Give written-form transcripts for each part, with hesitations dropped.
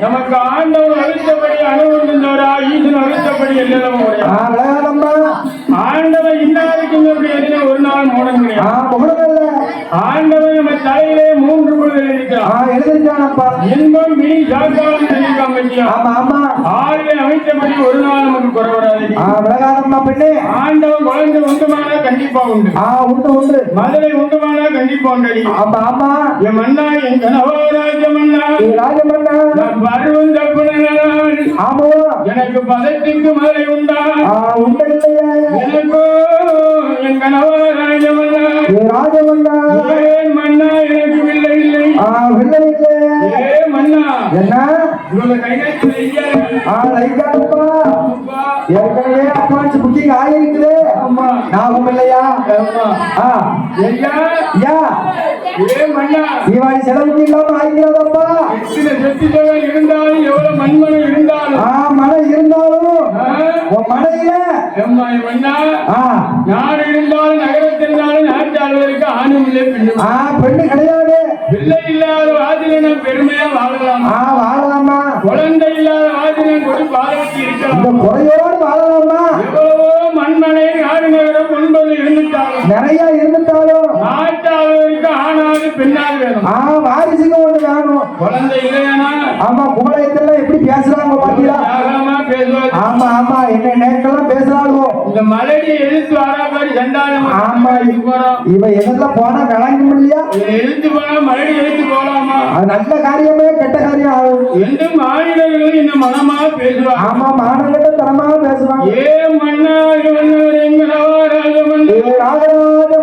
நமக்கு ஆண்டவர் அழுத்தபடி அனுபவந்தவரா ஈசன் அழுத்தபடி எல்லாம் ஆண்டவன் இன்னாருக்கும் ஒரு நாள் மூடம் ஆண்டவன் நம்ம தலையிலே 3 குழுவில் இருக்கிறான். இன்பம் மீ சாக்காலம் ஆறிலே அமைத்தபடி ஒரு நாள் நமக்கு குறைவராது. ஆண்டவன் குழந்தை உண்டுமானா கண்டிப்பா உண்டு. மதுரை உண்டுமானா கண்டிப்பா உண்டு. என் மன்னா என் கனவராஜ மன்னா பருவம் தப்புனால் எனக்கு பதத்திற்கு மதுரை உண்டா எனக்கோ என் கனவராஜ மன்னா மன்னா எனக்கு இல்லை இல்லை இல்ல ஏ மன்னா என்ன உங்க கைகாட்சி லைக்காப்பா ஏற்கனவே அட்வான்ஸ் புக்கிங் ஆகிருக்குது ஞாபகம் இல்லையா ஐயா ஏ மன்னா தீபாவளி செலவுக்கு இல்லாம ஆகிக்கிறதப்பா இருந்தாலும் எவ்வளவு மண்மனம் இருந்தாலும் மழை இருந்தாலும் உன் மழையில நாடு இருந்தாலும் நகரத்தில் இருந்தாலும் நாட்டாளருக்கு ஆணும் இல்லை பெண்ணு கிடையாது பிள்ளை இல்லாத வாதில பெருமையா வாழலாம் வாழலாமா குழந்தை இல்லாத வாதில ஒரு பாலத்தி இருக்கலாம் இந்த குறையோடு வாழலாமா எவ்வளவோ மண்மனை நாடு நகரம் ஒன்பது இருந்துட்டாலும் நிறைய இருந்துட்டாலும் நாட்டாளருக்கு ஆணாது பெண்ணாது வேணும் வாரிசுக்கு ஒண்ணு வேணும் குழந்தை இல்லையானா ஆமா குமலயத்துல எப்படி பேசுறாங்க பாத்தீங்களா பேசுவாங்க ஆமா என்ன நேரத்தெல்லாம் பேசுறாங்க இந்த மலடி எழுத்து வரா மாதிரி சண்டாளம் இவ எதுல போனா கலங்க முடியா எழுத்து போனா மலடி எழுத்து போலாமா அது நல்ல காரியமே கெட்ட காரியம் ஆகும் எந்த மாநிலங்களும் இந்த மனமா பேசுவாங்க மாநில தரமா பேசுவாங்க ஏ மன்னா ராஜ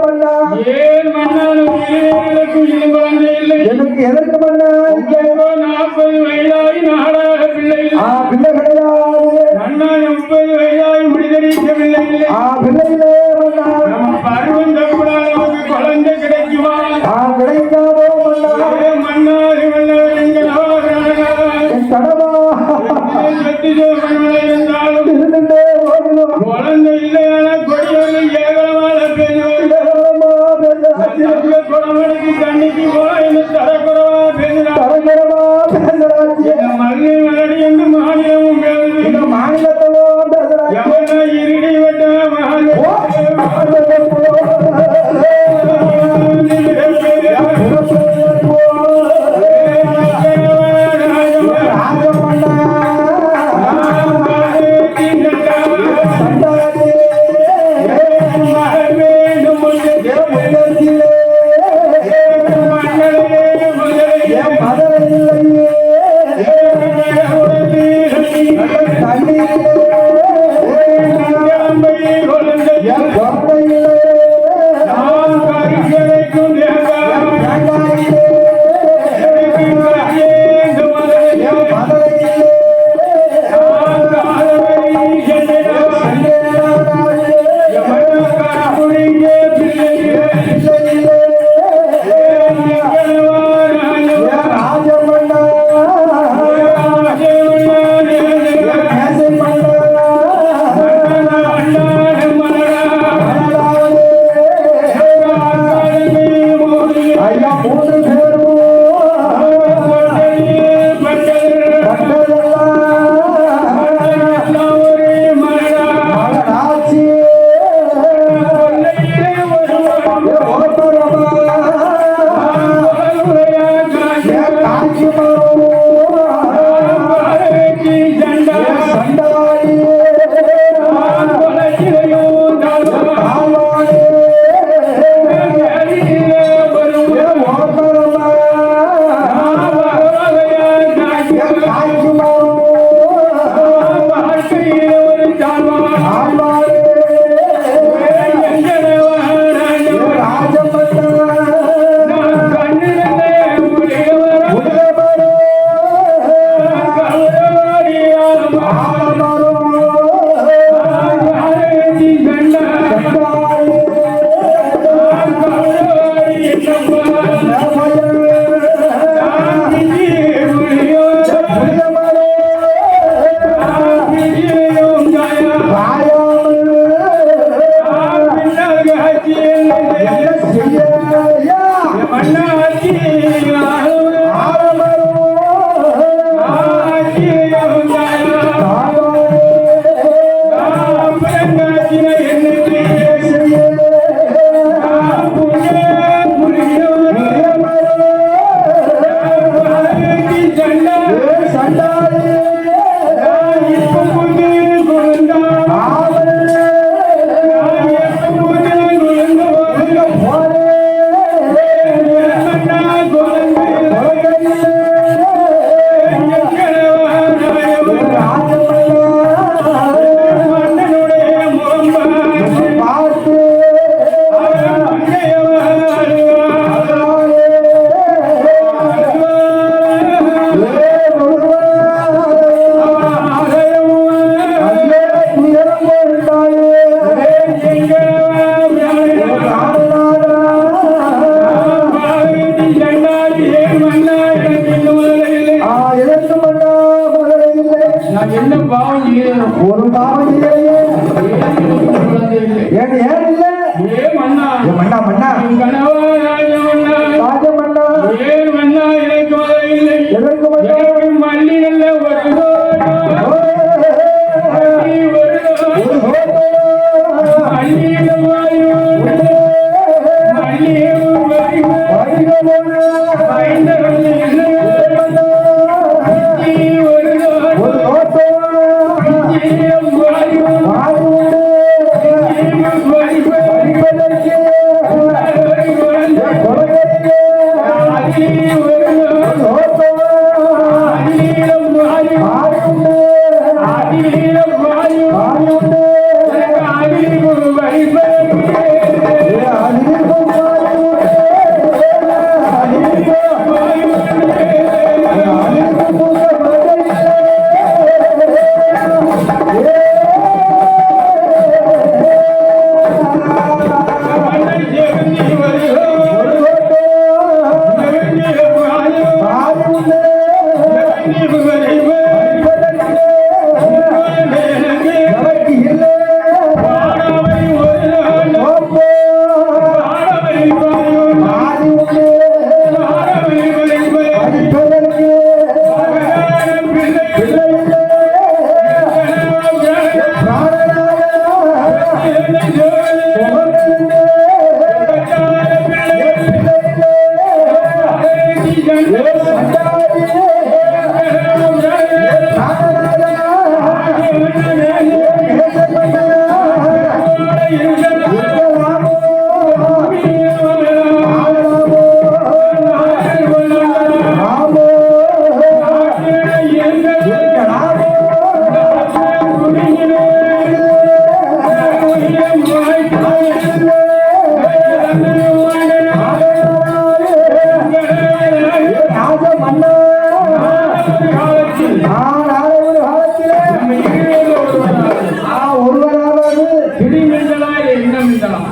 மன்னா ஏன் மன்னானுக்கு குழந்தை இல்லை எனக்கு எதற்கு மன்னா 40 வயதாகி நாடாக பிள்ளை பிள்ளை கிடையாது மன்னா 30 வயதாகி முடிதறிக்கவில்லை பிள்ளைகளே நம்ம பருவம் தப்புடாத நமக்கு குழந்தை கிடைக்குமா கிடைக்காதோ மன்னா இருந்தாலும் குழந்தை இல்லையான கொடியோடு ஏகலமான குடமணிக்கு தண்ணிக்கு போல என்ன தரக்குறவா பேசுறாங்க மல்லி மலடி என்று மாநிலமும் பேசுது மாநிலத்திலும் எவனா இருடி விட்ட ஒரு பாவம் இல்லையே. குழந்தை இல்லை. ஏன் ஏன் இல்ல? ஏ மன்னா, ஏ மன்னா மன்னா என் கணவா ராஜ மன்னா, ராஜ மன்னா ஏன் மன்னா எனக்கு மழை இல்லை. எதற்கு மன்னா? எனக்கு மல்லி நல்ல ஒரு தோட்டம், மல்லி ஒரு தோட்டம், மல்லியில வாயோடு, மல்லியை வாயோடு, ஐந்தவன் என்ன மல்லி ஒரு தோட்டம், மல்லியை வாயோடு,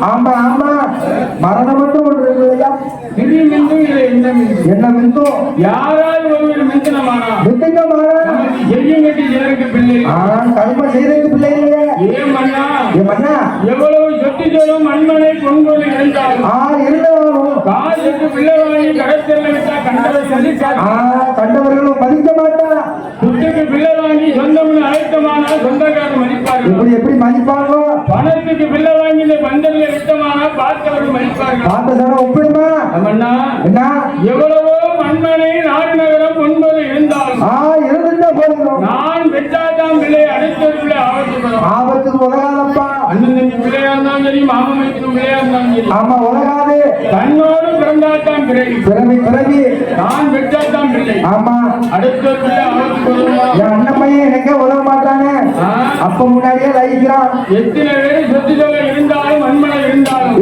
ஆமா ஆமா மரணம் மட்டும் ஒன்று இருக்குல்லையா? என்ன மிந்தோ? யாரால் ஒருவர் மிந்தனமானா செய்யும் கட்டி ஜனருக்கு பிள்ளை கர்ம செய்ததுக்கு பிள்ளை இல்லையே. ஏன் மன்னா, ஏன் மன்னா எவ்வளவு சொத்து சொல்லும் மண்மனை பொங்கோடு இருந்தாலும் இருந்தாலும் காசுக்கு பிள்ளை வாங்கி கடத்தல விட்டா கண்டவர் சந்திச்சா கண்டவர்களும் மதிக்க மாட்டா. சொத்துக்கு பிள்ளை வாங்கி சொந்தம்னு அழைத்தமானா சொந்தக்காரர் மதிப்பார்கள். எப்படி மதிப்பாங்களோ? பணத்துக்கு பிள்ளை வாங்கி இந்த பந்தல்ல விட்டமானா பார்த்தவர்கள் மதிப்பார்கள். பார்த்ததான ஒப்பிடுமா? மன்னா, என்ன எவ்வளவோ மண்மனை நாடு நகரம் பொன்பது இருந்தாலும் இருந்துட்டா போதும். நான் பெற்றாதான் பிள்ளை அடுத்த பிள்ளை ஆபத்துக்கு உலகாதப்பா. அண்ணன் தம்பி பிள்ளையா இருந்தாலும் சரி, மாமன் மைத்துக்கு பிள்ளையா இருந்தாலும் சரி, ஆமா உலகாது. தன்னோடு பிறந்தாத்தான் பிறவி, பிறவி பிறவி நான் பெற்றாதான் பிள்ளை. ஆமா அடுத்த பிள்ளை அவருக்கு என் அண்ணன் பையன் எனக்கே உதவ மாட்டானே. அப்ப முன்னாடியே லைக்கிறான். எத்தனை பேர் சொத்து தொகை இருந்தாலும் மண்மனை இருந்தாலும்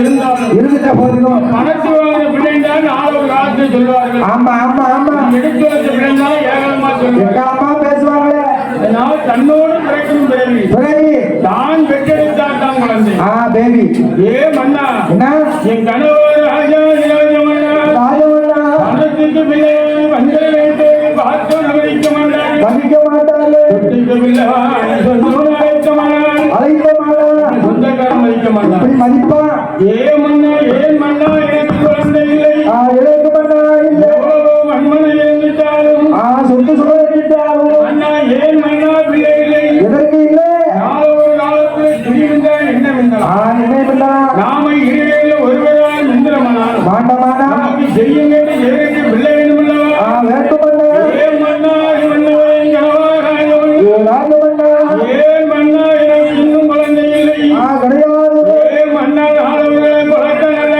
இருந்தாலும் இருந்துட்ட போதிலும் பணத்து வாங்க பிள்ளைந்தான் ஆளு காலத்தை சொல்லுவார்கள். ஆமா ஆமா ஆமா எடுத்து வச்ச பிள்ளைந்தான் ஏகமா சொல்லுவாங்க, பேசுவாங்களே. அதனால் தன்னோடு பிறக்கும் பிறவி, பிறவி தான் பெற்றெடுத்தால் தான் குழந்தை. பேபி. ஏ மன்னா, என்ன என் கணவர் ராஜா பணத்துக்கு பிள்ளை வந்தலை வைத்து பார்த்து அழைக்க மாட்டார், மதிக்க மாட்டாரு. பிள்ளை அழைக்க மாட்டார், அழைக்க மாட்டார். சொந்தக்காரன் மதிக்க மாட்டார். மதிப்பா. ஏன் மன்னா எனக்கு குழந்தை இல்லை, இழைக்க மாட்டா இல்லை. மண்மனை எழுந்துட்டாலும் சொத்து சொல்லிட்டாலும் அண்ணா ஏன் மன்னா பிள்ளை இல்லை. எதற்கு இல்லை? ஒரு காலத்தில் துணிவிந்தான் என்ன மிந்தலாம். என்ன நாம இருவேல ஒருவரால் மிந்திரமானால் மாட்டமானா நமக்கு செய்யுங்க எனக்கு பிள்ளை வேண்டுமல்லவா. வேண்டுமல்ல. ஏன் மன்னா ஏன் மன்னா எனக்கு இன்னும் குழந்தை இல்லை. கிடையாது. ஏன் மன்னா ஆளுகளை பழக்க நல்ல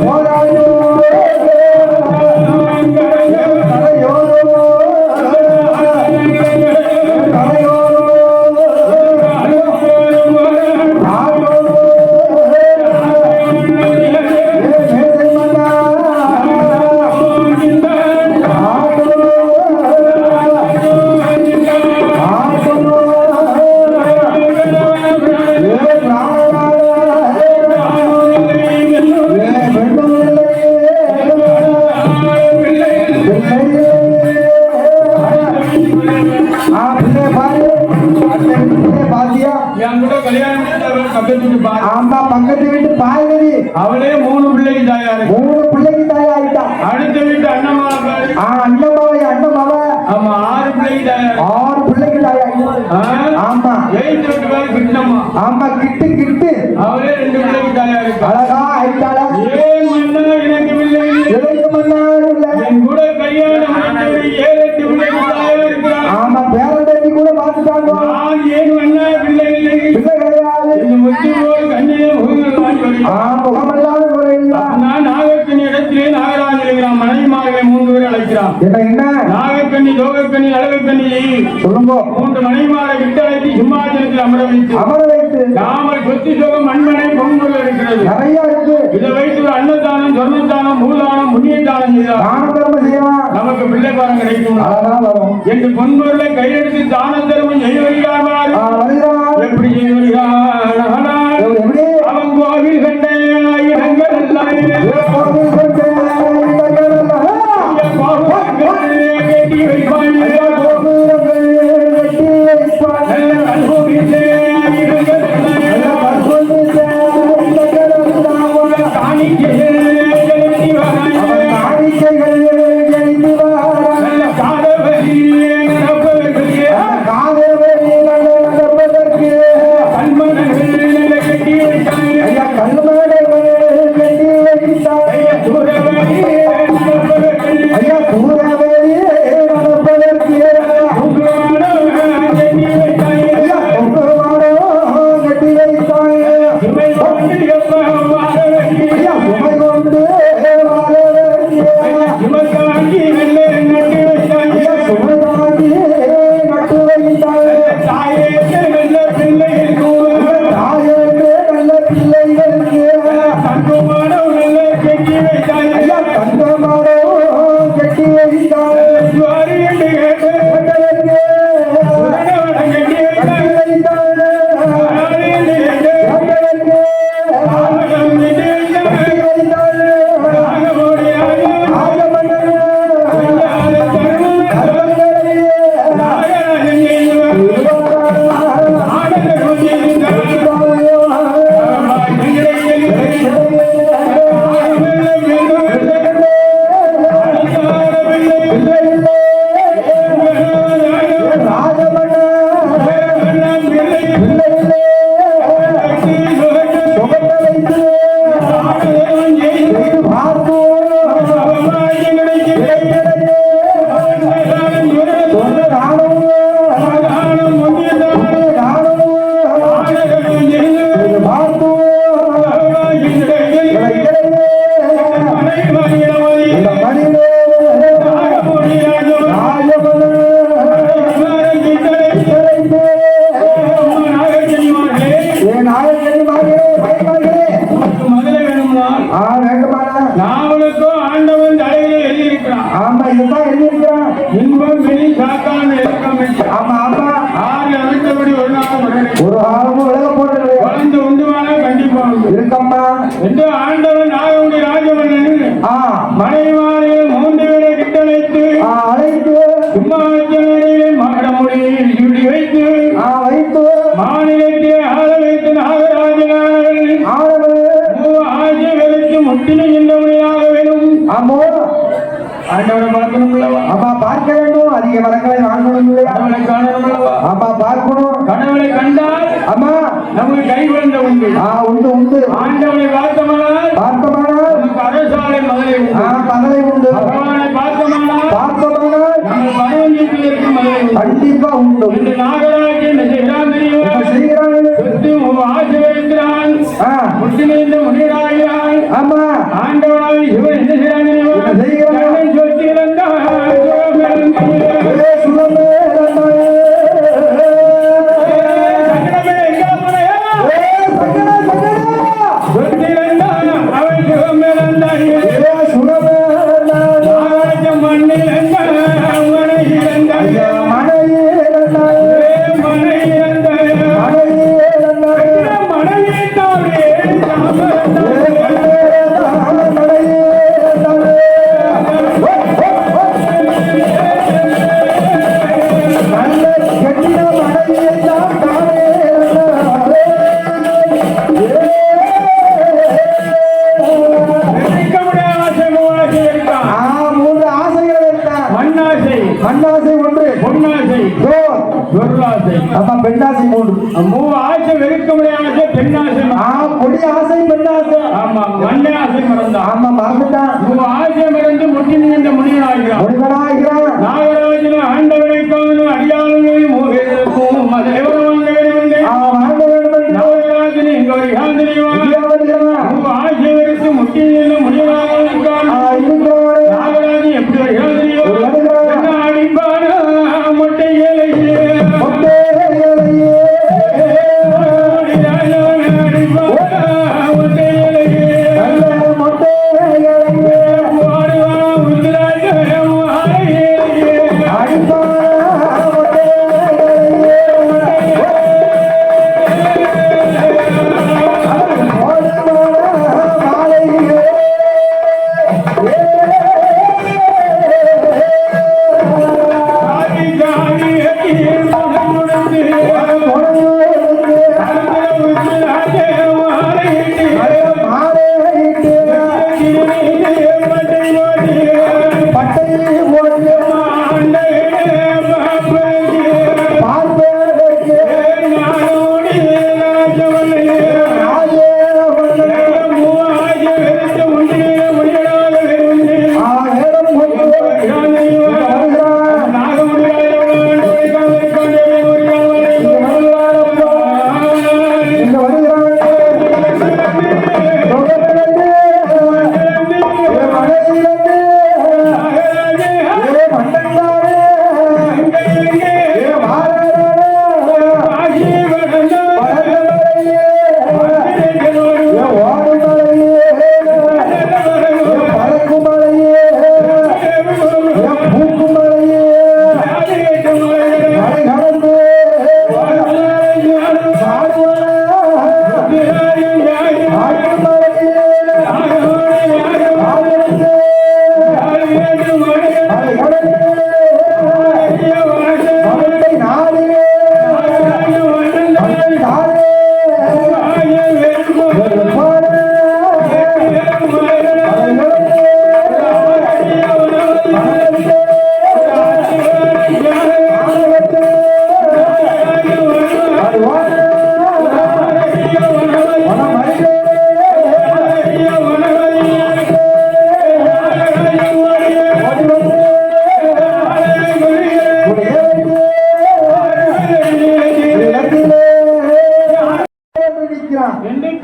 போராடு பிள்ளைய பாரு பிள்ளைய பாத்தியா என் கூட கல்யாணம் முடிச்சவள் பக்கத்து வீட்டு பாரு. ஆமா பக்கத்து வீட்டு பாய்கறி அவளே 3 பிள்ளைக்கு தாயாரு. 3 பிள்ளைக்கு தாயாயிட்டா அடுத்த வீட்டு அண்ணம்மா பாரு. அண்ணமாவை அண்ணமாவ ஆமா 6 பிள்ளைக்கு தாயாரு. 6 பிள்ளைக்கு தாயாயிட்டா ஆமா 8 வீட்டு பாரு கிட்டம்மா. ஆமா கிட்டு கிட்டு அவளே 2 பிள்ளைக்கு தாயாரு. அழகா ஆயிட்டாளா ஏன் மன்னா எனக்கு பிள்ளை இல்லை? எதுக்கு மன்னாரு இல்ல என் கூட கல்யாணம் முடிச்சவள் 7-8 பிள்ளைக்கு தாயாரு இருக்கிறாள். ஆமா பேரண்டி கூட பாத்துட்டாங்க நான் ஏன் மன்னா பிள்ளை இல்லை? பிள்ளை கிடையாது இந்த முத்தி போல் கண்ணிலே முகங்கள்லாம் சொல்லி முகமெல்லாம் குறையில்லை. நான் நாகக்கண்ணி இடத்திலே நாகராஜ் எழுகிறான். மனைவிமார்களை 3 பேர் அழைக்கிறான். என்ன நாகக்கண்ணி, தோகக்கண்ணி, அழகக்கண்ணி சொல்லுங்க 3 மனைவிமாரை விட்டு அழைத்து சிம்மாசனத்தில் அமர வைத்து நாமல் சொத்தி சோகம் மண்மனை பொங்கல் இருக்கிறது. நிறைய இருக்கு. இதை வைத்து ஒரு அன்னதானம், சொர்ணதானம், மூலதானம், புண்ணிய தானம் செய்தார். தான தர்மம் செய்யலாம். நமக்கு பிள்ளை பாரம் கிடைக்கும் வரும் என்று பொன்பொருளை கையெடுத்து தான தர்மம் செய்ய வருகிறார். எப்படி செய்ய வருகிறார்? எப்படி அவன் கோவில் கண்ட இடங்கள் எல்லாம் கட்டி வைப்பான். ஒரு ஆளும் விலக போறது வளர்ந்து உண்டுவானா கண்டிப்பா இருக்கம்மா என்று ஆண்டவன் நாகவுடைய ராஜமன்னன் மனைவிமாரை 3 பேரை கிட்டழைத்து அழைத்து சிம்மாசனத்திலே மகடமுடியை சுடி வைத்து மாநிலத்தை ஆள வைத்து நாகராஜனார்கள் ஆட்சிகளுக்கு முற்றிலும் நின்றபடியாக வேணும். ஆமோ ஆண்டவனை பார்க்கணும் அல்லவா? ஆமா பார்க்க வேண்டும். அதிக வரங்களை வாங்கணும் இல்லையா? கடவுளை காணணும் அல்லவா? ஆமா பார்க்கணும். கடவுளை கண்டால் ஆமா நமக்கு கை வந்த உண்டு. உண்டு உண்டு. ஆண்டவனை பார்த்தமானால் நமக்கு அரசாலை மதுரை உண்டு. மதுரை உண்டு. பகவானை பார்த்தமானால் நம்ம பரவஞ்சத்தில் இருக்கும் மதுரை உண்டு. கண்டிப்பா உண்டு. இந்த நாகராஜன் ஆசை வைக்கிறான். முற்றிலிருந்து முனிவராகிறான். ஆமா ஆண்டவனாக இவன் என்ன செய்கிறான்? சொத்தி இழந்தான் மனைவி பொருளாசை. ஆமா பெண்ணாசை மூன்று. மூ ஆசை வெறுக்க முடியாத பெண்ணாசை. கொடி ஆசை பெண்ணாசை. ஆமா மண்ணை ஆசை மறந்தான். ஆமா மறந்துட்டான். மூ ஆசை மறந்து முட்டி நீண்ட முனிவனாகிறான். முனிவனாகிறான். நாகராஜனும் ஆண்டவனை காணும் அடியாளர்கள் மூவேதற்கும் மதேவரும் நாகராஜன் இங்க வருகிறான் தெரியுமா? ஆசை வெறுத்து முட்டி நீண்ட முனிவனாக இருக்கான். நாகராஜன் எப்படி வருகிறான் தெரியும்? அடிப்பான மொட்டை ஏழையே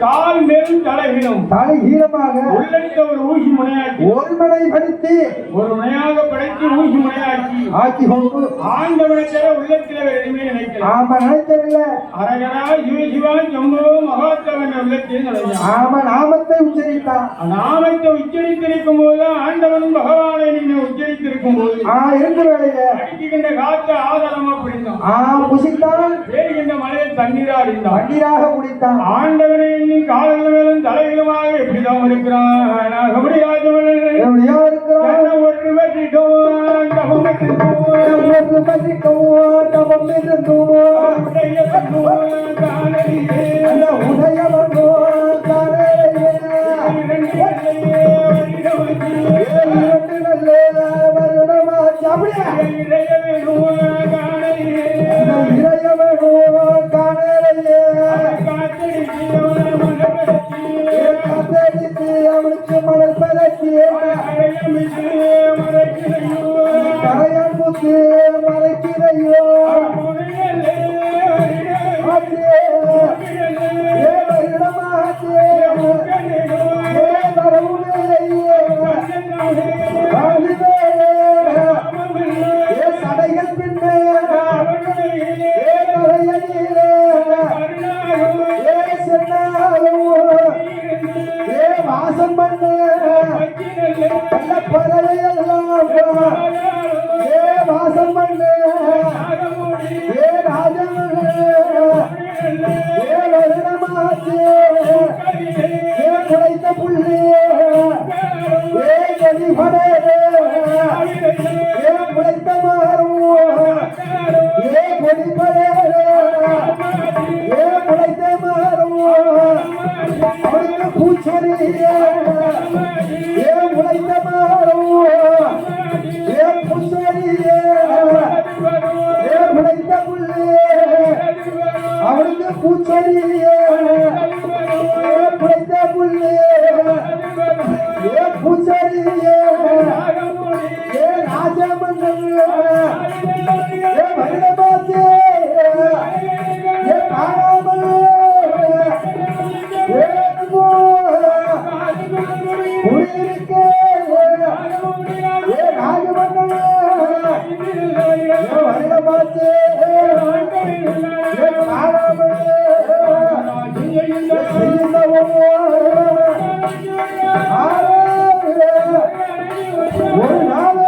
கால் மேலும் தலைவினும் தலை ஈரமாக உள்ளடித்த ஒரு ஊசி முனையாக்கி ஒரு மனை படித்து ஒரு முனையாக படைத்து ஊசி முனையாக்கி ஆக்கி கொண்டு ஆண்டவனத்தை உள்ளத்தில் எதுவுமே நினைக்கலாம். ஆமா நினைக்கவில்லை. அரகரா சிவசிவா ஜம்போ மகாத்தவன் உள்ளத்தில் நுழைஞ்சான். ஆமா நாமத்தை உச்சரித்தான். நாமத்தை உச்சரித்திருக்கும் போது ஆண்டவன் பகவானை நீங்க உச்சரித்திருக்கும் போது இருந்து வேலையில அடிக்கின்ற காற்று ஆதாரமா பிடித்தான். புசித்தான். வேறுகின்ற மலையை தண்ணீரா அறிந்தான். தண்ணீராக குடித்தான். ஆண்டவனை காலங்கள் மேலும் தலைகளுமாக எப்படிதான் இருக்கிறான். எப்படியா இருக்கிறான். ஒரு வெற்றிட்டோம் தவம் இருந்தோ அந்த உதயவனோ அவனுக்கு மலர் பரத்தியே கரையான் முத்து மறைக்கிறையோ சடைகள் பின்னே வாசம் பண்ண பறவையெல்லாம் வாசம் பண்ண ராஜன் வருடமாச்சு குறைத்த புள்ளி கதிபடே குறைத்த மாறும் கொடிப்படே குறைத்த மாறும் அவனுக்கு பூச்சொலி உழைத்த மாறும் பூச்சொலி பிழைத்த புள்ளே அவளுக்கு பூச்சொல்லியே பிழைத்த புள்ளே பூச்சொல்லியே ராஜமன்னன் மனிதமாத்தே காணாமல் குடியிருக்கே ராஜமன்னன் மனிதமாத்தே காணாமல் ஒரு நாள்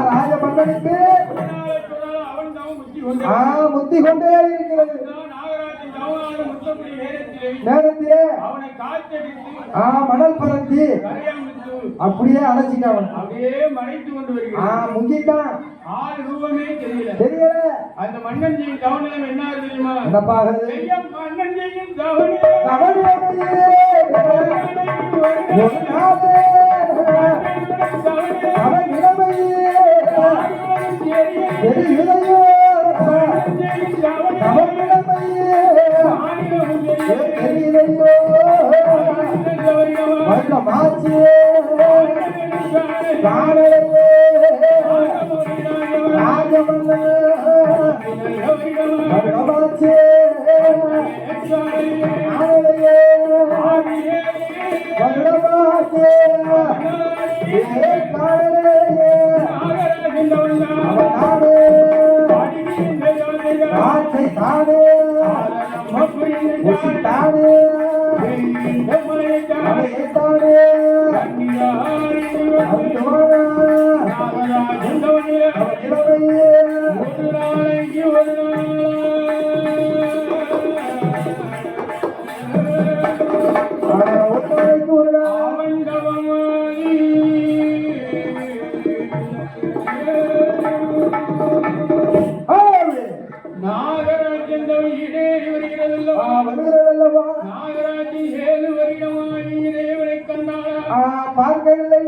ராஜமன்னனுக்கு முத்தி கொண்டே இருக்கிறது நேரத்திலே மணல் பறந்து அப்படியே அழைச்சிட்டான் முங்கிட்டான் தெரியல அந்த மன்னன் செய்யும் கவனம் என்ன தெரியுமா? என்னப்பாகுது மன்னன் செய்யும் அவன் இளமையே தெரியுதையோ அவன் இளமையே தெரியுதையோ வந்த மாச்சியே காலையே ராஜமன்னன் மாச்சே காலையே வந்தமாச்சே பார்க்கவில்லை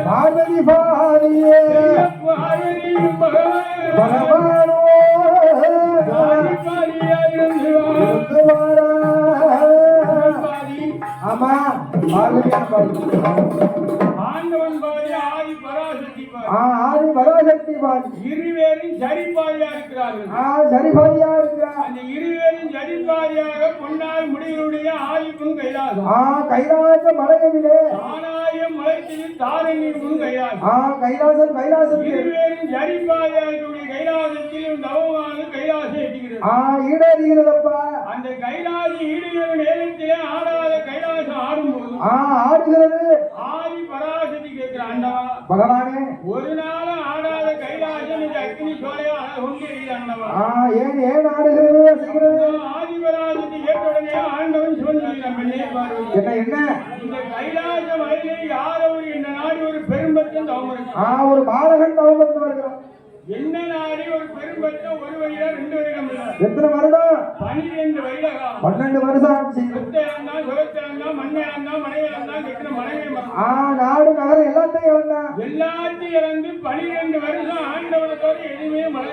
பார்வதி பாரியே பகவானோ ஆமா பார்வதி ஆண்டவன் பாடி ஆதி பராசக்தி ஆதி பராசக்தி பாதி இருவேரும் சரிபாதியா இருக்கிறார்கள். சரிபாதியா இருக்கிறார். அந்த இருவேரும் சரிபாதியாக பொன்னாய் முடிகளுடைய ஆயுக்கும் கைலாசம். கைலாச மலையிலே ஆனாயம் மலைத்தில் தாரணியும் கைலாசம். கைலாசம் இருவேரும் சரிபாதியாருடைய கைலாசத்தில் தவமானது கைலாசம் எட்டுகிறது. ஈடேறுகிறதப்பா. அந்த கைலாசம் ஈடுகிற நேரத்திலே ஆடாத கைலாசம் ஆடும்போது ஆடுகிறது. ஆதி பராசக்தி கேட்கிற ஆண்டவா பகவானே, ஒரு நாள் ஆடாத கைலாசம் இந்த அக்னி சோலையா கொண்டு ஆண்டவா ஏன் ஆடுகிறது? ஆதி பராசக்தி கேட்ட உடனே ஆண்டவன் சிவன் என்ன இந்த கைலாச மலையிலே யாரோ இந்த நாடு ஒரு பெரும்பற்றம் தவம் இருக்கு. ஒரு பாலகன் தவம் இருந்து வருகிறான். என்ன நாடி ஒரு பெரும்பற்றம் ஒரு வழியா 2 வருடம் இல்லை. எத்தனை வருடம்? 12 வருடம். 12 வருஷம் ஆச்சு. சொத்தையாந்தா சுகத்தையாந்தா மண்ணையாந்தா மனைவியாந்தா கெட்டின மனைவி நாடு நகரம் எல்லாத்தையும் இழந்து 12 வருஷம் ஆண்டவனத்தோட எதுவுமே மழை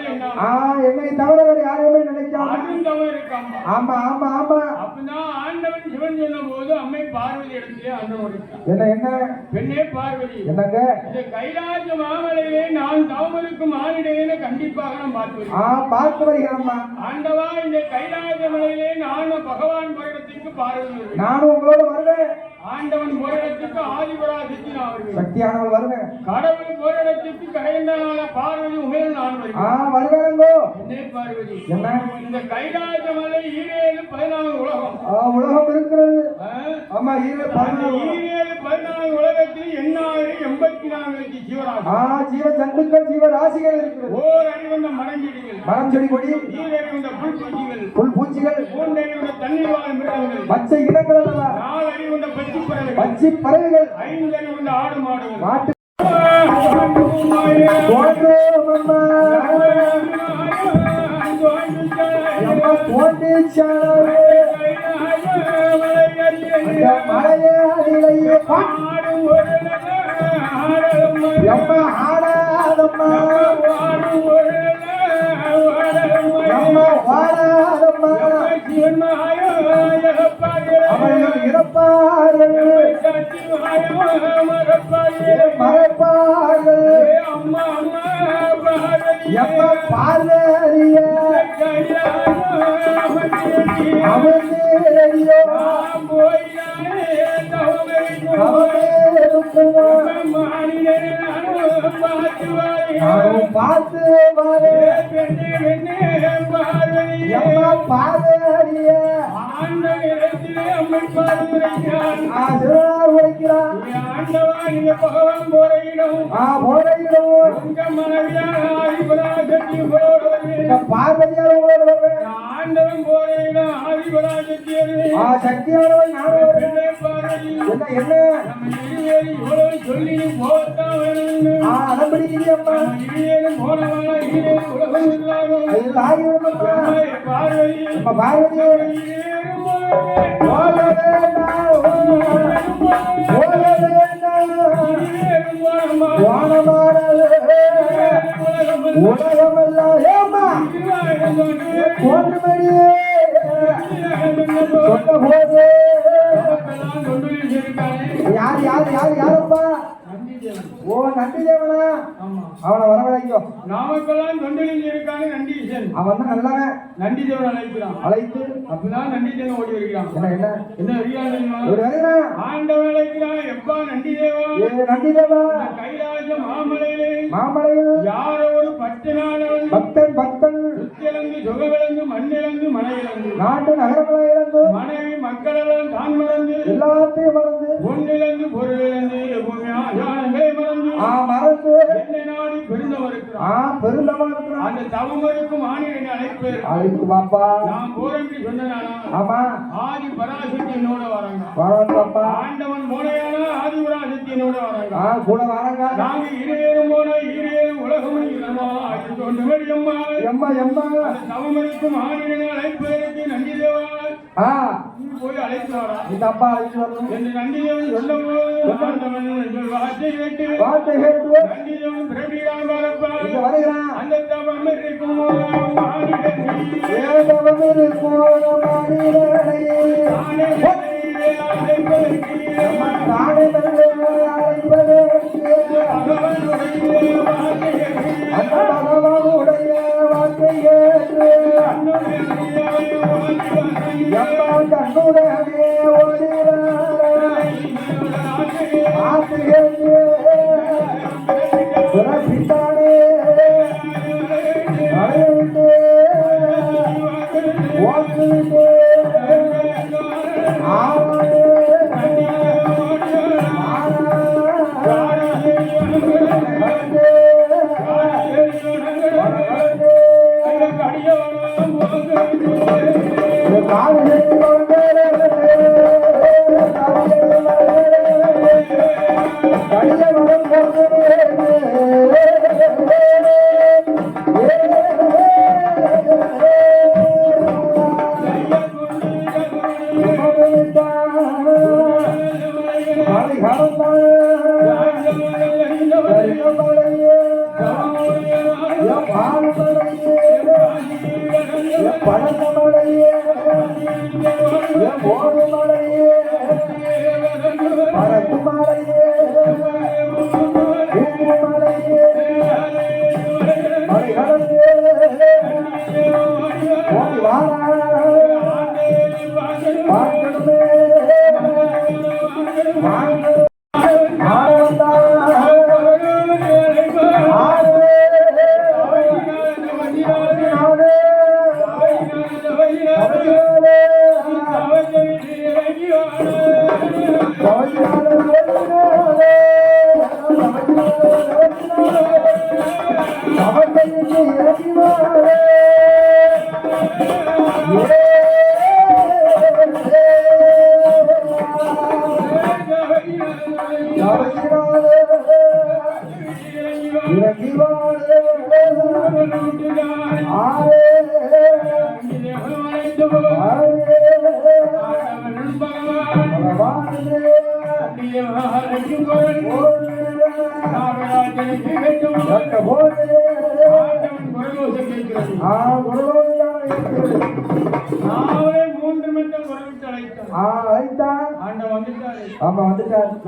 என்னை தவிர வேறு யாருமே நினைக்காம அதுவும் தவறு இருக்காங்க. ஆமா ஆமா ஆமா. அப்பதான் ஆண்டவன் சிவன் சொன்ன போது அம்மை பார்வதி இடத்திலே ஆண்டவன் என்ன பெண்ணே பார்வதி என்னங்க இந்த கைலாச மாமலையிலே நான் தவமருக்கும் ஆணிடையில கண்டிப்பாக நான் பார்த்து வருகிறேன். ஆண்டவா இந்த கைலாச மலையிலே நான் பகவான் போரிடத்திற்கு பார்வதி நானும் உங்களோட வருவேன். ஆண்டவன் போரிடத்துக்கு ஆதிபராசக்தி நான் வருவேன். சக்தியானவள் வருவேன். கடவுள் போரிடத்துக்கு கடையண்டான பார்வதி உமையில் நான் வருவேனுங்கோ. என்னே பார்வதி என்ன இந்த கைலாச மலை ஈரேழு 14 உலகம் உலகம் இருக்கிறது. ஆமா ஈரேழு 14 உலகத்தில் 8084 ஜீவராசி ஜீவ ஜந்துக்கள் ஜீவராசிகள் இருக்கிறது. ஓர் அறிவந்த மரம் செடி கொடி ஈரறிவந்த புல் பூச்சிகள் 3 அறிவந்த தண்ணீர் வாழும் மிருகங்கள் பச்சை இனங்கள் 4 அறிவந்த பச்சை பறவைகள் 5 அறிவந்த ஆடு மாடுகள் மாட்டு மலையே அடிலையே ஆடாதம்மா வாடாதம்மா இறப்பார்கள் மறப்பார்கள் எம்ம பார்வதிய அவனேயோ பார்த்து பார்வதிய பகவான் பார்வதியார் ஆண்டவன் போரையிடம் ஆதிபராசக்தி சக்தியானவன் என்ன இவ்வளவு சொல்லி போகத்தான் வேணும். அடம்பிடிக்கிறீங்கம்மா போனவான உலகம் இல்லாமல் பார்வதி பார்வதியோட உலகமெல்லாம் ஏமா தோன்றுமடியே சொன்ன போது யாரப்பா? ஓ நன்றி தேவனா? அவனை வரவழைக்கும். நாமக்கெல்லாம் தொண்டில் இருக்கானே நண்டீசன். அவன் தான் நல்லவன். நண்டி தேவன் அழைக்கிறான். அழைத்து அப்படிதான் நண்டி தேவன் ஓடி வருகிறான். என்ன வருகிறான்? ஆண்டவன் அழைக்கிறான். எப்பா நண்டி தேவா? நண்டி தேவா கைலாச மாமலையிலே யாரோ ஒரு பக்தனானவன் பக்தன் சுத்திலங்கு சுகவிலங்கு மண்ணிலங்கு மனையிலங்கு நாட்டு நகரங்களை இழந்து மனைவி மக்களெல்லாம் தான் மறந்து எல்லாத்தையும் மறந்து பொன்னிலங்கு பொருளிலங்கு மறந்து என்னை நாடி பெருந்தவன் இருக்கிறான். அந்த தவமருக்கும் ஆணியை அழைப்பு பாப்பா நான் போறேன் சொன்னானா? ஆமா ஆதி பராசக்தி என்னோட வராங்க. பாப்பா ஆண்டவன் போனையானா ஆதி பராசக்தி என்னோட வராங்க. கூட வராங்க. நாங்க ஈரேறும் போன ஈரேறும் உலகம் தவமருக்கும் ஆணியை அழைப்பதற்கு நன்றி தேவா போய் அழைத்து வரா. இந்த அப்பா அழைத்து வரணும் என்று நன்றி தேவன் சொல்லும் போது வார்த்தை கேட்டு நன்றி தேவன் பிரபிரான் வரப்பா வருகிறான். அந்த தவம் இருக்கும் அழைப்பதற்கு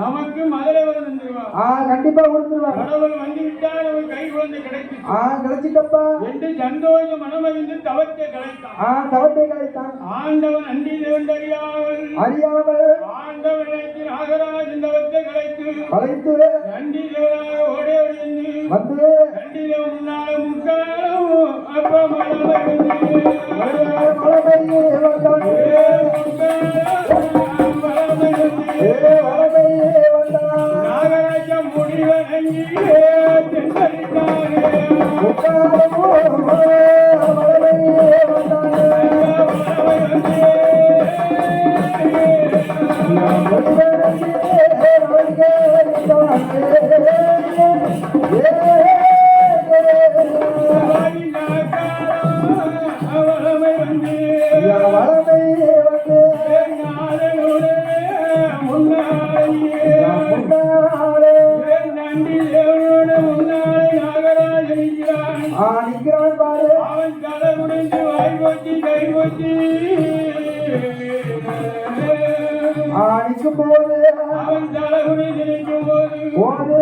நமக்கு மதுரை வந்துருவா கண்டிப்பா கொடுத்துருவாங்க. கடவுள் வந்து விட்டால் ஒரு கை குழந்தை கிடைக்கும். கிடைச்சிட்டப்பா என்று சந்தோஷ மனமறிந்து தவத்தை கலைத்தான். தவத்தை கலைத்தான். ஆண்டவன் அன்றி அறியாமல் ஆண்டவனுக்கு நாகராஜன் தவத்தை கலைத்து நன்றி தேவனாக ஓடி வந்து நன்றியில முன்னால முக்காலும் அப்ப நாகராஜன் முடிவனங்கியே அவன் தலை முடிந்து வாய்வச்சி கைவச்சி நிற்கும் போது அவன் தலை முடிந்து நிற்கும் போது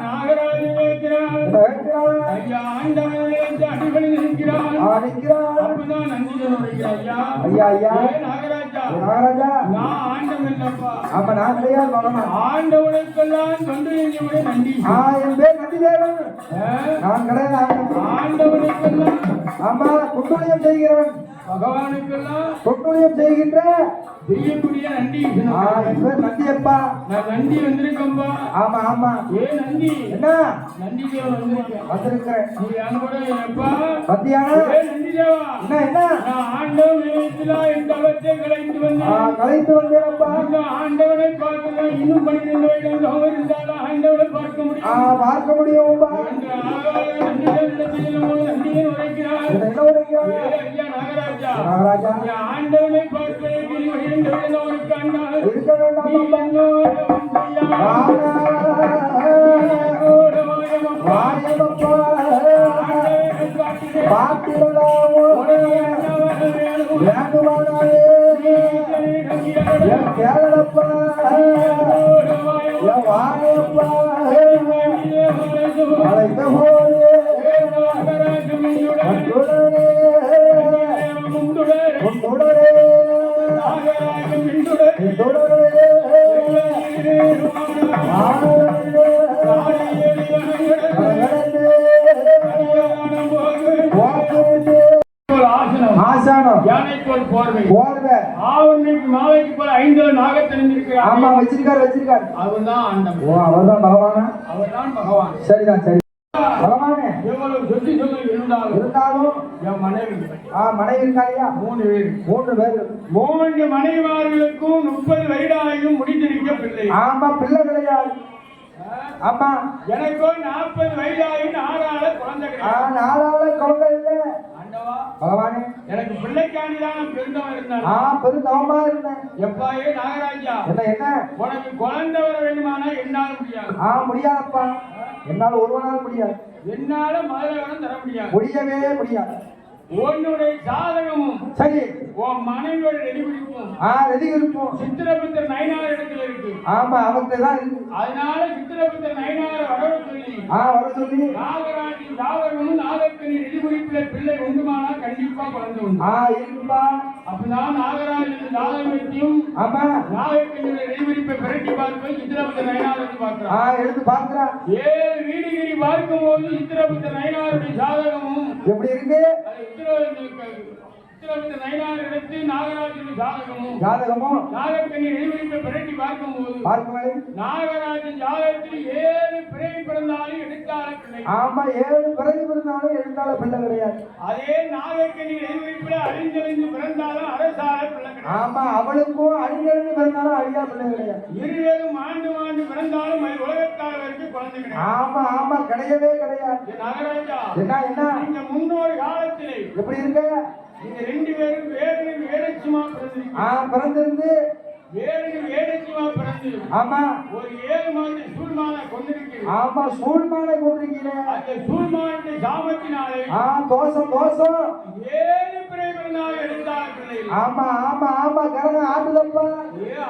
நாகராஜன் ஐயா ஆண்டவன் அடிபடி நிற்கிறான். அப்பதான் நன்றி ஐயா ஐயா நாகராஜா நாகராஜா நான் ஆண்டவன் இல்லப்பா. அப்ப நான் கிடையாது. ஆண்டவனுக்கெல்லாம் தொண்டு நெஞ்சமுடைய நன்றி. என் பேர் நந்தி தேவன். நான் கிடையாது. ஆண்டவனுக்கெல்லாம் ஆமா குட்டுளியம் செய்கிறவன். பகவானுக்கெல்லாம் குட்டுளியம் செய்கின்ற செய்யக்கூடிய நன்றி. என் பேர் நந்தியப்பா. நான் நன்றி வந்திருக்கேன்பா. ஆமா ஆமா. நன்றி என்ன நன்றி தேவன் வந்திருக்கிறேன். நீ என் கூட என்னப்பா பத்தியான நன்றி தேவா. என்ன நான் ஆண்டவன் என் தவத்தை கலைத்து வந்தேனப்பா. ஆண்டவனை பார்க்கலாம். இன்னும் 12 வருடம் தவறு இருந்தாலும் ஆண்டவனை பார்க்க முடியும். பார்க்க முடியும். நன்றியை உரைக்கிறார். என்ன உரைக்கிறார்? ஐயா நாகராஜா நாகராஜா ஆண்டவனை பார்ப்பதற்கு இருக்க வேண்டாம். பார்த்திடலாமோ வேண்டுமானாலே என் கேளப்பா என் வாழையப்பா அழைத்த போது நாளைக்கு போல 5 நாக தெரிஞ்சிருக்கிறார். ஆமா வச்சிருக்காரு. அவர்தான் ஆண்டவன். அவர்தான் பகவானா? அவர்தான் பகவான். சரிதான் சரி. பகவானே எவ்வளவு சொல்லி இருந்தாலும் என் மனைவி மனைவி இருக்காரியா? 3 பேர். 3 பேர். 3 மனைவிமார்களுக்கும் 30 வயதாகியும் முடித்திருக்க பிள்ளை. ஆமா, பிள்ளை கிடையாது. ஆமா, எனக்கோ 40 வயதாகி 4 ஆள குழந்தை கிடையாது. 4 ஆள குழந்தை இல்ல. ஆண்டவா பகவானே, எனக்கு பிள்ளைக்காண்டிதான் நான் பெருந்தவன் இருந்தேன். பெருந்தவமா இருந்தேன். எப்பாயே நாகராஜா, என்ன உனக்கு குழந்தை வர வேண்டுமானா என்னால முடியாது. முடியாதப்பா, என்னால ஒரு நாள் முடியாது. என்னால மதுரவனம் தர முடியாது. முடியவே முடியாது. உன்னுடைய ஜாதகமும் சரி, உன் மனைவியோட ரெடிபிடிப்பும் ரெடி இருக்கும். சித்திரபுத்திர நயனார் இடத்துல இருக்கு. ஆமா, அவர்கிட்ட தான் இருக்கு. அதனால சித்திரபுத்திர நயனார் வர சொல்லி வர சொல்லி நாகராஜின் ஜாதகமும் நாகக்கனி ரெடிபிடிப்புல பிள்ளை உண்டுமானா கண்டிப்பா குழந்தை உண்டு. இருக்குப்பா. அப்படிதான் நாகராஜின் ஜாதகத்தையும் ஆமா, நாகக்கனியோட ரெடிபிடிப்பை பிரட்டி பார்த்து சித்திரபுத்திர நயனார் எடுத்து பார்க்கிறான். எடுத்து பார்க்கிறா. 7 வீடுகிரி பார்க்கும் போது சித்திரபுத்திர நயனாருடைய ஜாதகமும் எப்படி இருக்கு? சித்திரபுத்திர நயனார் எடுத்து நாகராஜன் ஜாதகமும் நாகக்கனி ரெடிபிடிப்பை பிரட்டி பார்க்கும்போது நாகராஜன் ஜாதகத்தில் 7 பிறை பிறந்தாலும் எடுத்தால பிள்ளை. ஆமா, 7 பிறை பிறந்தாலும் எடுத்தால பிள்ளை கிடையாது. அதே நாகக்கனி ரெடிபிடிப்புல அழிஞ்சழிஞ்சு பிறந்தாலும் அரசால பிள்ளை கிடையாது. ஆமா, அவளுக்கும் அழிஞ்சழிஞ்சு பிறந்தாலும் அழியா பிள்ளை கிடையாது. இருவரும் ஆண்டு பிறந்தாலும் உலகத்தால் வரைக்கும் குழந்தை கிடையாது. ஆமா ஆமா, கிடையவே கிடையாது. நாகராஜா, என்ன நீங்க முன்னோரு காலத்திலே எப்படி இருக்க? நீங்க 2 பேரும் வேடச்சுமா பிறந்திருந்து வேடச்சுமா பிறந்து ஆமா ஒரு 7 மாதம் சூழ்மான கொண்டிருக்கிறேன். ஆமா, சூழ்மானை கொண்டிருக்கிறேன். அந்த சூழ்மானுடைய சாமத்தினாலே தோசம் 7 பிறை பிறந்தால் எடுத்தால் பிள்ளை. ஆமா ஆமா ஆமா, கரகம் ஆட்டுதப்பா.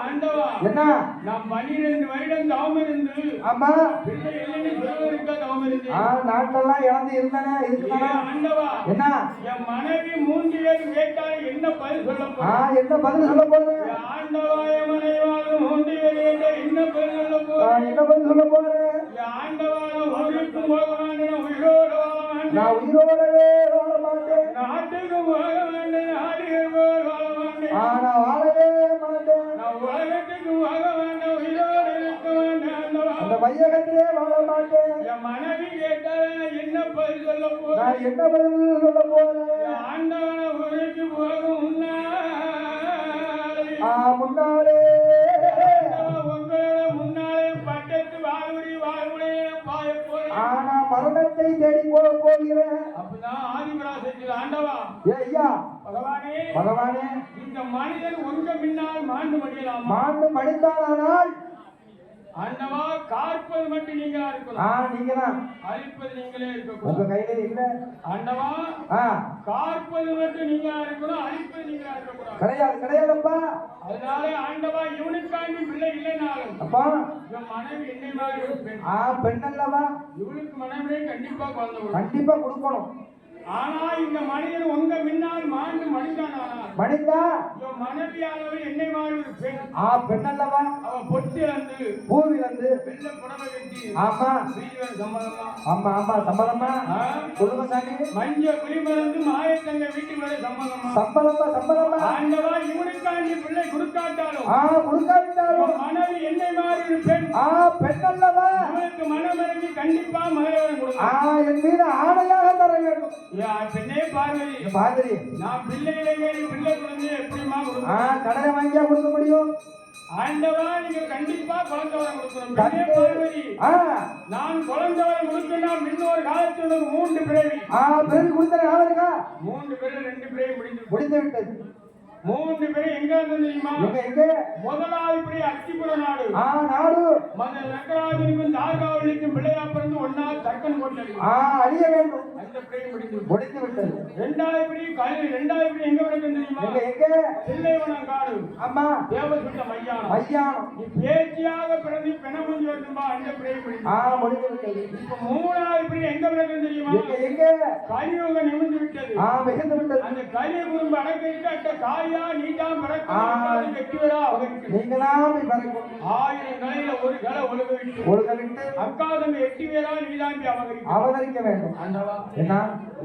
ஆண்டவா, என்ன நான் 12 வருடம் தவம் இருந்து ஆமா பிள்ளை இல்லைன்னு சொல்வதற்கா தவம் இருந்து நாட்டெல்லாம் இழந்து இருந்தானே இருக்குதானே. ஆண்டவா, என்ன என் மனைவி 3 பேர் கேட்டால் என்ன பதில் சொல்ல போறேன்? என்ன பதில் சொல்ல போறேன்? ஆண்டவா, என் மனைவாக 3 பேர் கேட்டால் என்ன பதில் சொல்ல போறேன்? என்ன பதில் சொல்ல போறேன்? ஆண்டவா, உயிருக்கும் போக வேண்டிய உயிரோடு வாழ வேண்டிய நான் உயிரோடவே வாழ மாட்டேன். நாட்டுக்கு போக வேண்டிய நாடுகள் போல் வாழ வேண்டிய நான் வாழவே மாட்டேன். நான் உலகத்துக்கு போக வேண்டிய உயிரோடு இருக்க வேண்டிய அந்த மையகத்திலே வாழ மாட்டேன். என் மனைவி கேட்டால் என்ன பதில் சொல்ல போறேன்? நான் என்ன பதில் சொல்ல போறேன்? ஆண்டவன உயிருக்கு போக முன்னாலே உங்களோட முன்னாலே பட்டத்து வாழ்வுடைய பாய போறேன். ஆனா மரணத்தை தேடி போகிறேன். அப்பதான் ஆதிபராசக்தியில் ஆண்டவா, ஐயா பகவானே, பகவானே, இந்த மனிதன் உங்க முன்னால் மாண்டு மடியலாம். மாண்டு மடித்தானால் ஆண்டவா, காற்பது மட்டும் நீங்களா இருக்கணும். நீங்க தான் அழிப்பது நீங்களே இருக்கணும். உங்க கையில இல்ல ஆண்டவா, காற்பது மட்டும் நீங்களா இருக்கணும், அழிப்பது நீங்களா இருக்கக்கூடாது. கிடையாதுப்பா. அதனால ஆண்டவா, இவனுக்காண்டி பிள்ளை இல்லைனாலும் அப்பா இவன் மனைவி என்னை மாதிரி ஒரு பெண். பெண் அல்லவா? இவளுக்கு மனைவியே கண்டிப்பா குழந்தை கண்டிப்பா கொடுக்கணும். ஆனா இந்த மனிதன் உங்க முன்னால் மாண்டு மடிந்தானா? மடிந்தா இவன் மனைவியானவள் என்னை மாதிரி ஒரு பெண். பெண் அல்லவா? அவன் பொட்டிலிருந்து பூவிலிருந்து வெள்ள புடவை கட்டி ஆமா சம்மதமா? ஆமா ஆமா, சம்மதமா? சொல்லுங்க சாமி. மஞ்ச குளிமருந்து மாயத்தங்க வீட்டுக்கு வர சம்மதமா? சம்மதமா. ஆண்டவா, இவனுக்காண்டி பிள்ளை கொடுக்காட்டாலும் கொடுக்காவிட்டாலும் மனைவி என்னை மாதிரி ஒரு பெண். பெண் அல்லவா? இவனுக்கு மனமறைஞ்சு கண்டிப்பா மலைவரம் கொடுக்கும். என் மீது ஆணையாக தர வேண்டும். பெண்ணே பார்வதி, நான் பிள்ளைகளை பிள்ளை குழந்தைய எப்படிமா கொடுக்கும்? கடையை வாங்கியா கொடுக்க முடியும்? ஆண்டவா, நீங்க கண்டிப்பா குழந்தை வரம் கொடுக்கணும். பெண்ணே பார்வதி, நான் குழந்தை வரம் கொடுத்தா இன்னொரு காலத்தில் 3 பிறவி கொடுத்த ஆள் இருக்கா? 3 பிறவி 2 பிறவி முடிந்து விட்டது. 3 பிறவி எங்க இருந்து தெரியுமா? முதலாவது பிறவி அத்திபுர நாடு. மத ரங்கராஜனுக்கும் தார்காவலிக்கும் பிள்ளையா பிறந்து ஒன்னாவது தர்க்கன் கொண்டது. அழிய வேண்டும். அந்த பிறவி முடிந்து விட்டது. 2வது பிறவி எங்க வரைக்கும் தெரியுமா? தில்லைவனம் காடு. ஆமா, தேவசுத்த மையானம். நீ பேச்சியாக பிறந்து பெணமுஞ்சி வருதுமா, அந்த பிறவி முடிந்து விட்டது. இப்ப 3வது பிறவி எங்க வரைக்கும் தெரியுமா? கலியுகம் நிமிர்ந்து விட்டது. மிகுந்து விட்டது. அந்த கலிய குடும்ப அடக்கிட்டு அந்த காயா நீதான் பிறக்கும் வெற்றிவரா அவருக்கு நீங்களாம் பிறக்கும். 1000 கலையில ஒரு கலை ஒழுக விட்டு அக்காதம் 8 பேரா நீதான் அவதரிக்க வேண்டும். ஆண்டவா, என்ன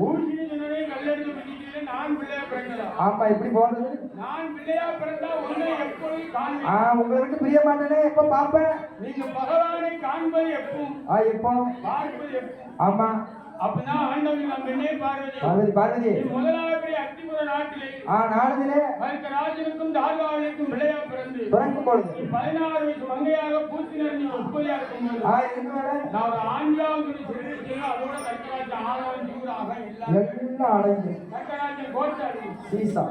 ஊசி சொன்னதே கல்லெடுத்து பிடிக்கல. நான் பிள்ளையா பிறந்ததா? ஆமா, இப்படி போறது. நான் பிள்ளையா பிறந்தா உன்னை எப்பொழுது காண்பேன்? உங்களுக்கு பிரிய மாட்டேனே, எப்ப பாப்பேன்? நீங்க பகவானை காண்பது எப்பவும், எப்போ பார்ப்பது எப்பவும். ஆமா, அப்பதான் ஆண்டவன் நம் பெண்ணே பார்வதி பார்வதி பார்வதி நீ முதலாவது அத்திபுர நாட்டிலே நாடுதிலே ராஜனுக்கும் தார்காவனுக்கும் பிள்ளையா பிறக்கும் பொழுது நீ 16 வயசு மங்கையாக பூத்தினர் நீ ஒப்புதையா இருக்கும்போது நான் ஒரு ஆண்டியாவது சொல்லிருக்கேன் அதோட கற்கராஜ ஆணவன் சூடாக எல்லாம் அடைஞ்சு கற்கராஜ கோட்டாளி சீசா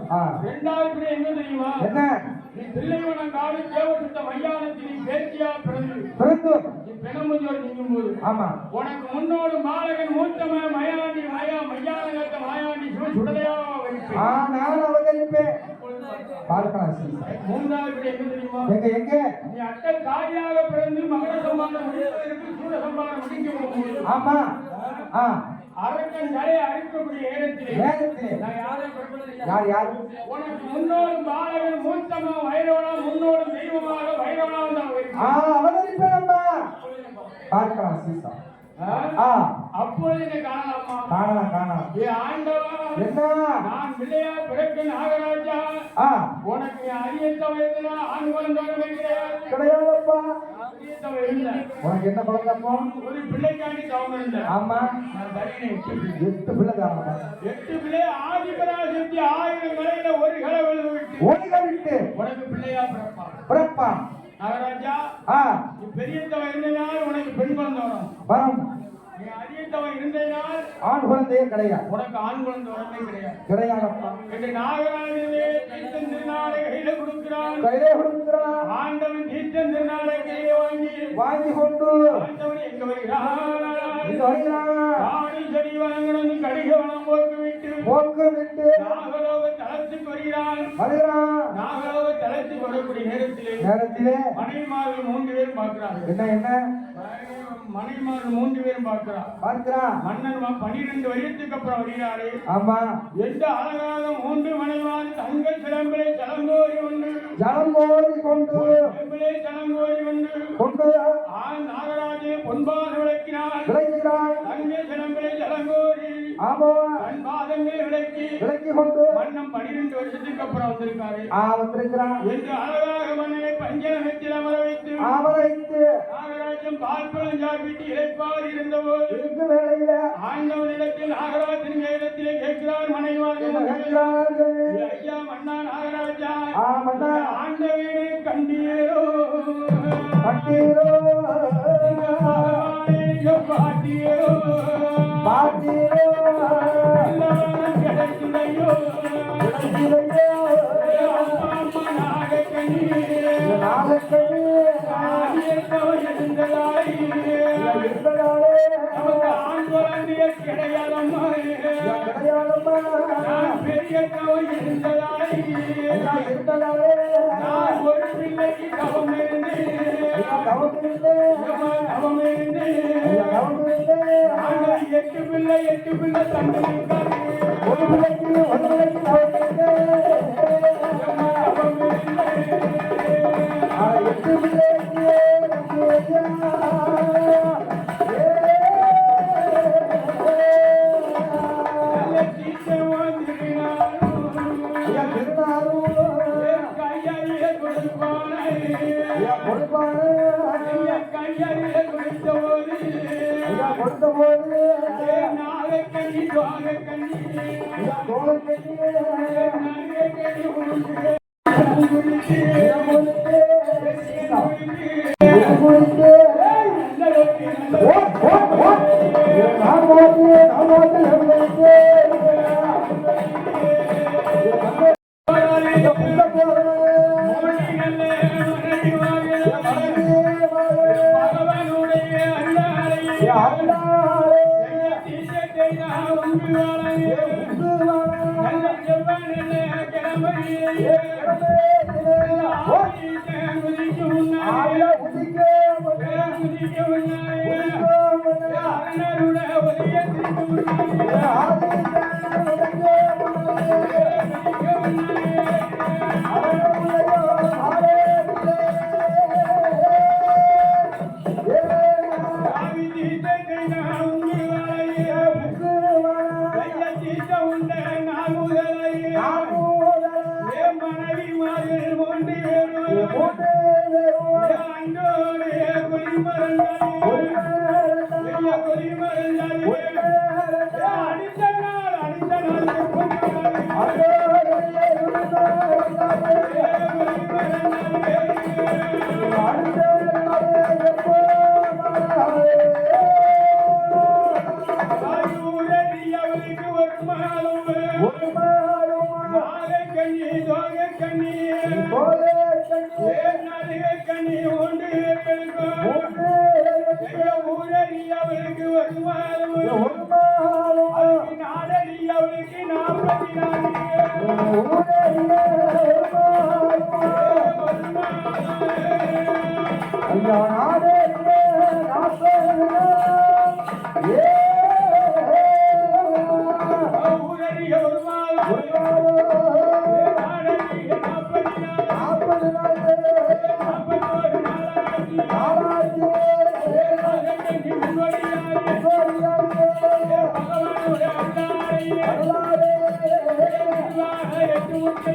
ரெண்டாவது பிள்ளை என்ன தெரியுமா என்ன நீ தில்லைவனம் காடு தேவசுத்த மையானத்தில் நீ பேச்சியா பிறந்து நீ பெணமுஞ்சோடு நீங்கும் போது ஆமா உனக்கு முன்னோடு மாலகன் மூத்தம மயாண்டி மையானகத்த மாயாண்டி சுடலையா வைப்பேன் நான் அவதரிப்பேன் பார்க்கலாம் சீசா மூன்றாவது பிள்ளை என்ன தெரியுமா எங்க நீ அட்டை காரியாக பிறந்து மகர சம்பாதம் முடிப்பதற்கு சூட சம்பாதம் முடிக்க போகும்போது ஆமா அரக்கன் தலையை அழிக்கக்கூடிய நேரத்திலே நான் யாரை பிறப்பதில்லை யார் உனக்கு முன்னோடு பாலகன் மூத்தமா வைரவனா முன்னோடு தெய்வமாக வைரவனா அவதரிப்பேன் பார்க்கலாம் சீசா அப்பொழுது என்னை காணலாமா காணலாம் ஏ ஆண்டவா என்ன நான் பிள்ளையா பிறக்க நாகராஜா உனக்கு அரியத்த வயதுல ஆண் குழந்தை கிடையாதுப்பா அரியத்த வயதுல உனக்கு என்ன குழந்தைப்போ ஒரு பிள்ளைக்காண்டி தவம் இருந்தேன் ஆமா நான் தரினேன் 8 பிள்ளை தானப்பா 8 பிள்ளை ஆதிபராசக்தி 1000 கலையில ஒரு கலை விட்டு உனக்கு பிள்ளையா பிறப்பா நாகராஜா நீ பெரியத்தவன் இருந்தனால் உனக்கு பெண் குழந்தை வரும் நீ அரியத்தவன் இருந்தனால் ஆண் குழந்தையே கிடையாது உனக்கு ஆண் குழந்தை வரமே கிடையாதப்பா என்று நாகராஜனே தீர்த்தன் திருநாளை கையில கொடுக்கிறான் ஆண்டவன் தீர்த்தன் திருநாளை கையில வாங்கி கொண்டு ஆண்டவன் எங்க வருகிறான் காணி செடி வாங்கணும் கடிகவனம் போக்கு விட்டு நாகலோக தளத்துக்கு வருகிறான் நாகலோக தளத்துக்கு வரக்கூடிய நேரத்திலே மனைவிமார்கள் 3 பேரும் பார்க்கிறார்கள் என்ன மனைவிமார்கள் 3 பேரும் பார்க்கிறான் மன்னன் 12 வருடத்துக்கு அப்புறம் வருகிறாரு ஆமா எந்த அழகாக 3 மனைவான் தங்கள் சிலம்பிலை ஜலங்கோரி கொண்டு நாகராஜனை பொன்பாக விளக்கினார் தங்கள் சிலம்பிலை ஜலங்கோரி தன் பாதங்களை விளக்கி கொண்டு மன்னம் 12 வருஷத்துக்கு அப்புறம் வந்திருக்காரு என்று அழகாக மன்னனை பஞ்சநகத்தில் அமர வைத்து நாகராஜன் பால்பழம் சாப்பிட்டு இழைப்பார் இருந்தபோது ஆண்டவனிடத்தில் நாகராஜன் இடத்திலே கேட்கிறார் மனைவார்கள் ஐயா மன்னா நாகராஜா ஆண்டவனை கண்டீரோ கிடைக்கிறையோ ஆண் குழந்தைய கிடையாதம்மா பெரிய கவர் இருந்ததாய் நான் ஒரு பிள்ளைக்கு தவம் இருந்து 8 பிள்ளை தந்திருக்காரு ஒரு பிள்ளைக்கு கொடிமரங்கள் ஒரு மாலும் ஒரு மாலும் நாளை கண்ணி தோகை கண்ணி போலே கண்ணி நாளிகை கண்ணி உண்டு ஒன்று ஊரடி அவளுக்கு ஒரு மாலும் ஒரு மாலும் நாடடி அவளுக்கு 44 ஊரே ஐயா நாடே ஊரடி ஒரு மாலும் நாடடி 40 நாள் 41 நாளாகி கண்ணி முன்வடியாகி பகவானுடைய அல்லாரை எட்டு முட்டை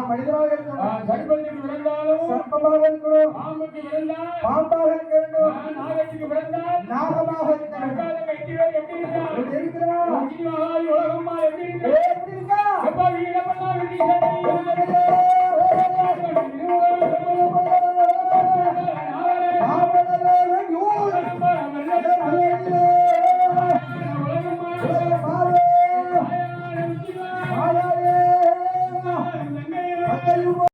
மனிதராக இருக்கணும், சர்ப்பத்துக்கு விழுந்தாலும் சர்ப்பமாக இருக்கணும், பாம்புக்கு விழுந்தால் பாம்பாக இருக்கணும், நாகத்துக்கு விழுந்தால் நாகமாக இருக்கணும். எப்படி இருக்கா இருக்கிறோம் உலகம்மா எப்படி இருக்கு எப்படி இருக்கா எப்ப வீடப்பெல்லாம் வெட்டி